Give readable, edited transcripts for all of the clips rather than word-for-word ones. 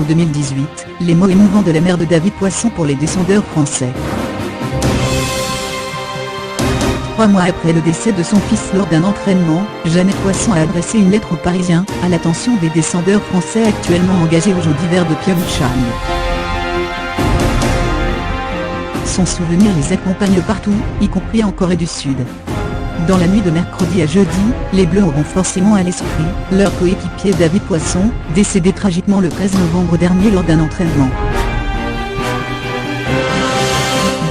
JO 2018, les mots émouvants de la mère de David Poisson pour les descendeurs français. 3 mois après le décès de son fils lors d'un entraînement, Jeannette Poisson a adressé une lettre aux Parisiens, à l'attention des descendeurs français actuellement engagés aux Jeux d'hiver de Pyeongchang. Son souvenir les accompagne partout, y compris en Corée du Sud. Dans la nuit de mercredi à jeudi, les Bleus auront forcément à l'esprit leur coéquipier David Poisson, décédé tragiquement le 13 novembre dernier lors d'un entraînement.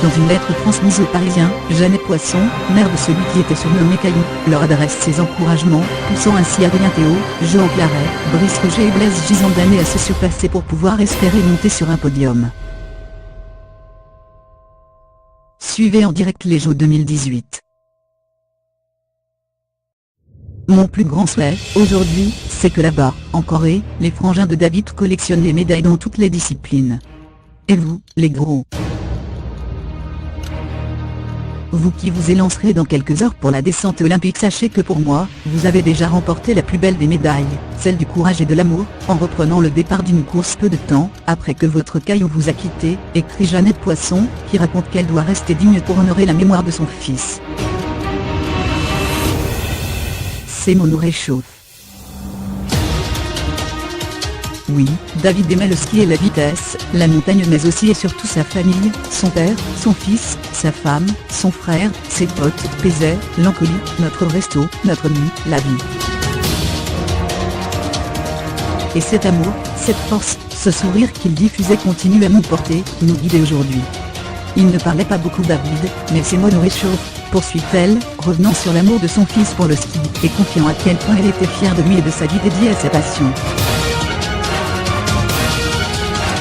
Dans une lettre transmise aux Parisiens, Jeannette Poisson, mère de celui qui était surnommé Caillou, leur adresse ses encouragements, poussant ainsi Adrien Théo, Jean Claret, Brice Roger et Blaise Gisandane à se surpasser pour pouvoir espérer monter sur un podium. Suivez en direct les JO 2018. Mon plus grand souhait, aujourd'hui, c'est que là-bas, en Corée, les frangins de David collectionnent les médailles dans toutes les disciplines. Et vous, les gros? Vous qui vous élancerez dans quelques heures pour la descente olympique, sachez que pour moi, vous avez déjà remporté la plus belle des médailles, celle du courage et de l'amour, en reprenant le départ d'une course peu de temps après que votre Caillou vous a quitté, écrit Jeannette Poisson, qui raconte qu'elle doit rester digne pour honorer la mémoire de son fils. Ces mots nous réchauffent. Oui, David aimait le ski et la vitesse, la montagne, mais aussi et surtout sa famille, son père, son fils, sa femme, son frère, ses potes, Pézet, l'Ancoli, notre resto, notre nuit, la vie. Et cet amour, cette force, ce sourire qu'il diffusait continue à nous porter, nous guider aujourd'hui. Il ne parlait pas beaucoup David, mais ces mots nous réchauffent, poursuit-elle, revenant sur l'amour de son fils pour le ski, et confiant à quel point elle était fière de lui et de sa vie dédiée à sa passion.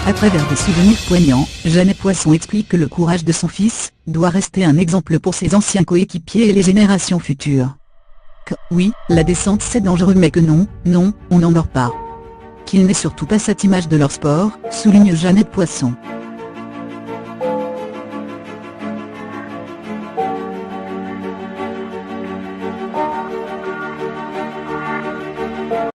À travers des souvenirs poignants, Jeannette Poisson explique que le courage de son fils doit rester un exemple pour ses anciens coéquipiers et les générations futures. Que, oui, la descente c'est dangereux, mais que non, on n'en meurt pas. Qu'il n'est surtout pas cette image de leur sport, souligne Jeannette Poisson.